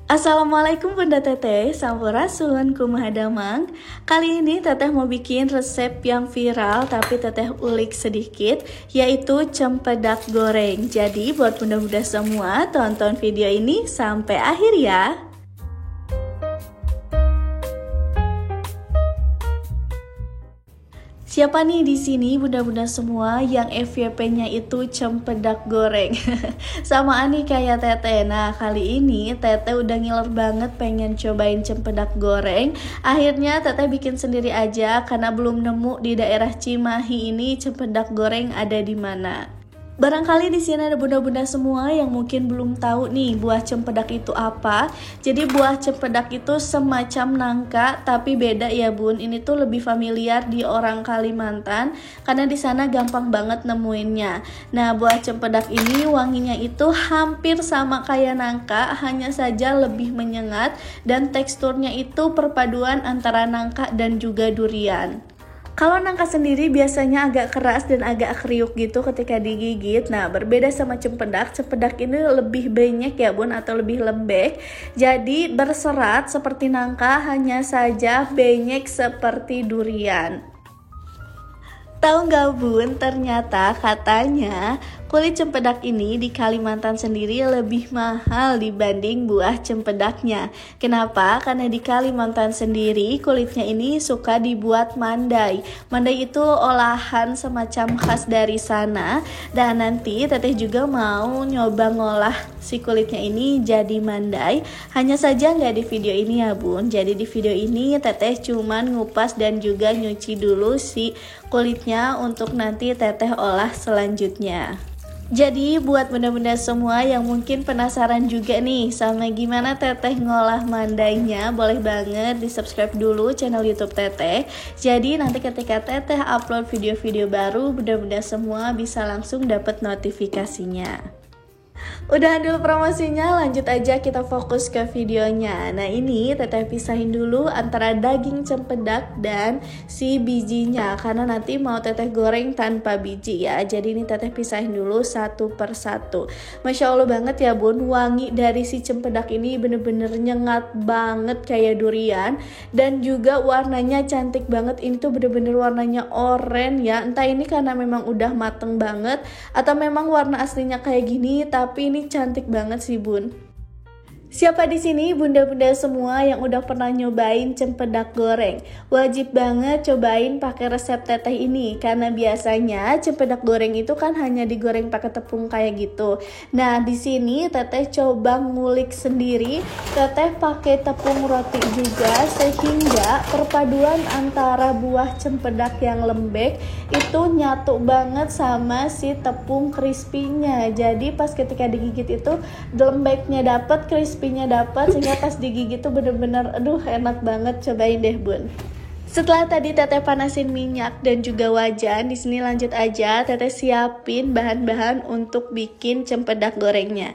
Assalamualaikum Bunda Teteh, Sampurasun kumaha damang. Kali ini Teteh mau bikin resep yang viral tapi Teteh ulik sedikit, yaitu cempedak goreng. Jadi buat bunda-bunda semua, tonton video ini sampai akhir ya. Siapa nih di sini bunda-bunda semua yang FYP-nya itu cempedak goreng? Sama nih kayak Teteh. Nah, kali ini Teteh udah ngiler banget pengen cobain cempedak goreng. Akhirnya Teteh bikin sendiri aja karena belum nemu di daerah Cimahi ini cempedak goreng ada di mana. Barangkali di sini ada bunda-bunda semua yang mungkin belum tahu nih buah cempedak itu apa. Jadi buah cempedak itu semacam nangka tapi beda ya bun. Ini tuh lebih familiar di orang Kalimantan karena di sana gampang banget nemuinnya. Nah, buah cempedak ini wanginya itu hampir sama kayak nangka, hanya saja lebih menyengat dan teksturnya itu perpaduan antara nangka dan juga durian. Kalau nangka sendiri biasanya agak keras dan agak kriuk gitu ketika digigit. Nah, berbeda sama cempedak. Cempedak ini lebih banyak ya bun, atau lebih lembek. Jadi berserat seperti nangka, hanya saja banyak seperti durian. Tahu nggak bun, ternyata katanya kulit cempedak ini di Kalimantan sendiri lebih mahal dibanding buah cempedaknya. Kenapa? Karena di Kalimantan sendiri kulitnya ini suka dibuat mandai. Mandai itu olahan semacam khas dari sana. Dan nanti Teteh juga mau nyoba ngolah si kulitnya ini jadi mandai. Hanya saja nggak di video ini ya bun. Jadi di video ini Teteh cuman ngupas dan juga nyuci dulu si kulitnya untuk nanti Teteh olah selanjutnya. Jadi buat bunda-bunda semua yang mungkin penasaran juga nih sama gimana Teteh ngolah mandainya, boleh banget di subscribe dulu channel YouTube Teteh. Jadi nanti ketika Teteh upload video-video baru, bunda-bunda semua bisa langsung dapat notifikasinya. Udahan dulu promosinya, lanjut aja kita fokus ke videonya. Nah, ini Teteh pisahin dulu antara daging cempedak dan si bijinya, karena nanti mau Teteh goreng tanpa biji ya. Jadi ini Teteh pisahin dulu satu per satu. Masya Allah banget ya bun, wangi dari si cempedak ini bener-bener nyengat banget kayak durian. Dan juga warnanya cantik banget, ini tuh bener-bener warnanya oranye ya. Entah ini karena memang udah mateng banget atau memang warna aslinya kayak gini, tapi ini cantik banget sih bun. Siapa di sini bunda-bunda semua yang udah pernah nyobain cempedak goreng? Wajib banget cobain pakai resep Teteh ini, karena biasanya cempedak goreng itu kan hanya digoreng pakai tepung kayak gitu. Nah, di sini Teteh coba ngulik sendiri. Teteh pakai tepung roti juga, sehingga perpaduan antara buah cempedak yang lembek itu nyatu banget sama si tepung crispy-nya. Jadi pas ketika digigit itu lembeknya dapet, crispy-nya dapat, sehingga pas digigit tuh bener-bener aduh enak banget. Cobain deh bun. Setelah tadi Teteh panasin minyak dan juga wajan, di sini lanjut aja Teteh siapin bahan-bahan untuk bikin cempedak gorengnya.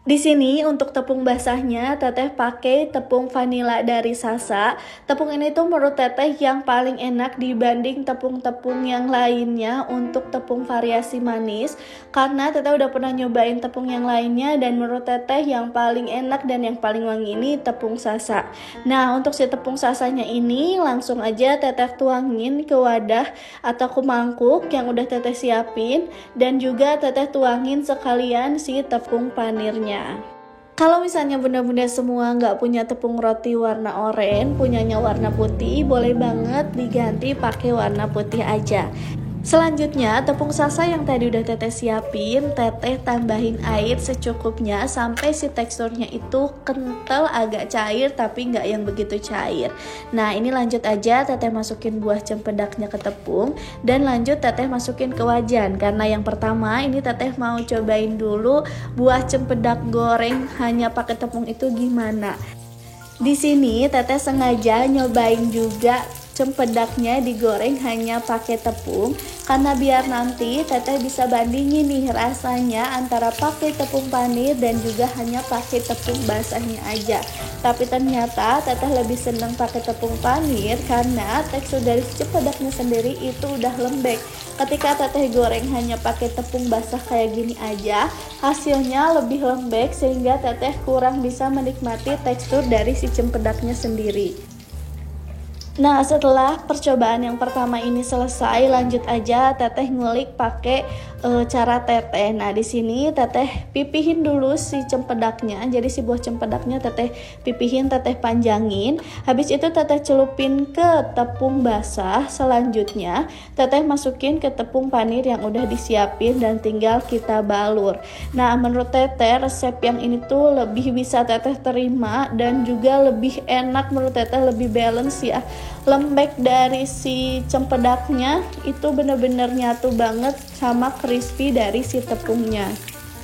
Di sini untuk tepung basahnya Teteh pakai tepung vanila dari Sasa. Tepung ini tuh menurut Teteh yang paling enak dibanding tepung-tepung yang lainnya untuk tepung variasi manis, karena Teteh udah pernah nyobain tepung yang lainnya dan menurut Teteh yang paling enak dan yang paling wangi ini tepung Sasa. Nah, untuk si tepung Sasanya ini langsung aja Teteh tuangin ke wadah atau ke mangkuk yang udah Teteh siapin, dan juga Teteh tuangin sekalian si tepung panirnya. Kalau misalnya bunda-bunda semua nggak punya tepung roti warna oranye, punyanya warna putih, boleh banget diganti pakai warna putih aja. Selanjutnya tepung Sasa yang tadi udah Teteh siapin, Teteh tambahin air secukupnya sampai si teksturnya itu kental, agak cair tapi nggak yang begitu cair. Nah, ini lanjut aja Teteh masukin buah cempedaknya ke tepung, dan lanjut Teteh masukin ke wajan. Karena yang pertama ini Teteh mau cobain dulu buah cempedak goreng hanya pakai tepung itu gimana. Di sini Teteh sengaja nyobain juga cempedaknya digoreng hanya pakai tepung, karena biar nanti teteh bisa bandingin nih rasanya antara pakai tepung panir dan juga hanya pakai tepung basahnya aja. Tapi ternyata teteh lebih seneng pakai tepung panir karena tekstur dari cempedaknya sendiri itu udah lembek. Ketika teteh goreng hanya pakai tepung basah kayak gini aja, hasilnya lebih lembek sehingga teteh kurang bisa menikmati tekstur dari si cempedaknya sendiri. Nah, setelah percobaan yang pertama ini selesai, lanjut aja teteh ngulik pakai cara teteh. Nah, di sini teteh pipihin dulu si cempedaknya. Jadi si buah cempedaknya teteh pipihin, teteh panjangin. Habis itu teteh celupin ke tepung basah. Selanjutnya teteh masukin ke tepung panir yang udah disiapin dan tinggal kita balur. Nah, menurut teteh resep yang ini tuh lebih bisa teteh terima dan juga lebih enak, menurut teteh lebih balance ya. Lembek dari si cempedaknya itu bener-bener nyatu banget sama crispy dari si tepungnya.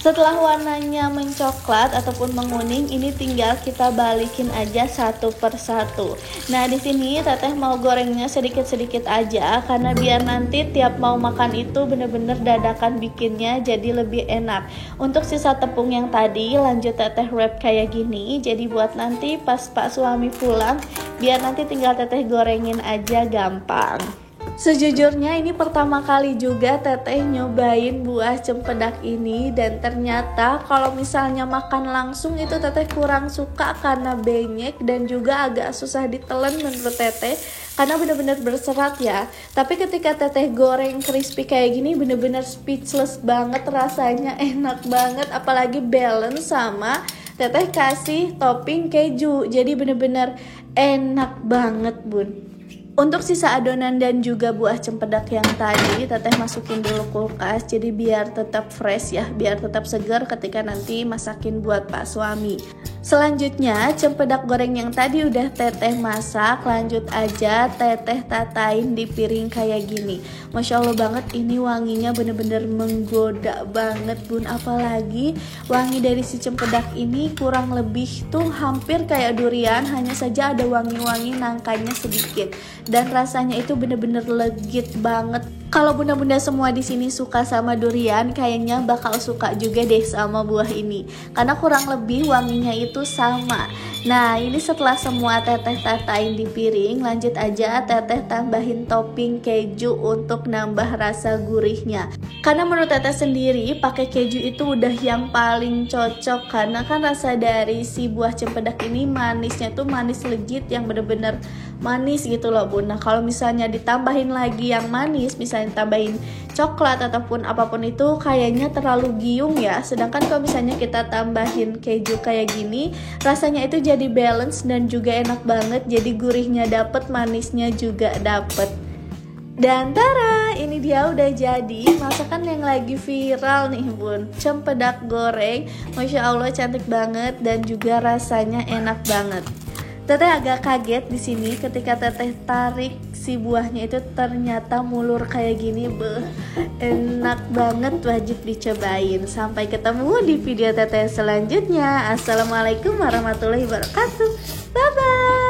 Setelah warnanya mencoklat ataupun menguning, ini tinggal kita balikin aja satu persatu. Nah, di sini teteh mau gorengnya sedikit-sedikit aja karena biar nanti tiap mau makan itu bener-bener dadakan bikinnya jadi lebih enak. Untuk sisa tepung yang tadi lanjut teteh wrap kayak gini, jadi buat nanti pas pak suami pulang biar nanti tinggal teteh gorengin aja gampang. Sejujurnya ini pertama kali juga teteh nyobain buah cempedak ini, dan ternyata kalau misalnya makan langsung itu teteh kurang suka karena benyek dan juga agak susah ditelan menurut teteh karena bener-bener berserat ya. Tapi ketika teteh goreng crispy kayak gini bener-bener speechless banget, rasanya enak banget, apalagi balance sama teteh kasih topping keju, jadi bener-bener enak banget bun. Untuk sisa adonan dan juga buah cempedak yang tadi teteh masukin dulu kulkas, jadi biar tetap fresh ya, biar tetap segar ketika nanti masakin buat pak suami. Selanjutnya cempedak goreng yang tadi udah teteh masak, lanjut aja teteh tatain di piring kayak gini. Masya Allah banget, ini wanginya bener-bener menggoda banget bun. Apalagi wangi dari si cempedak ini kurang lebih tuh hampir kayak durian, hanya saja ada wangi-wangi nangkanya sedikit. Dan rasanya itu bener-bener legit banget. Kalau bunda-bunda semua di sini suka sama durian, kayaknya bakal suka juga deh sama buah ini, karena kurang lebih wanginya itu sama. Nah, ini setelah semua teteh tatain di piring, lanjut aja teteh tambahin topping keju untuk nambah rasa gurihnya. Karena menurut teteh sendiri pakai keju itu udah yang paling cocok, karena kan rasa dari si buah cempedak ini manisnya tuh manis legit yang bener-bener manis gitu loh bun. Nah, kalau misalnya ditambahin lagi yang manis, misalnya tambahin coklat ataupun apapun itu, kayaknya terlalu giung ya. Sedangkan kalau misalnya kita tambahin keju kayak gini, rasanya itu jadi balance dan juga enak banget. Jadi gurihnya dapet, manisnya juga dapet. Dan tara, ini dia udah jadi masakan yang lagi viral nih bun, cempedak goreng. Masya Allah cantik banget dan juga rasanya enak banget. Teteh agak kaget di sini ketika teteh tarik si buahnya itu ternyata mulur kayak gini. Enak banget, wajib dicobain. Sampai ketemu di video teteh selanjutnya. Assalamualaikum warahmatullahi wabarakatuh. Bye bye.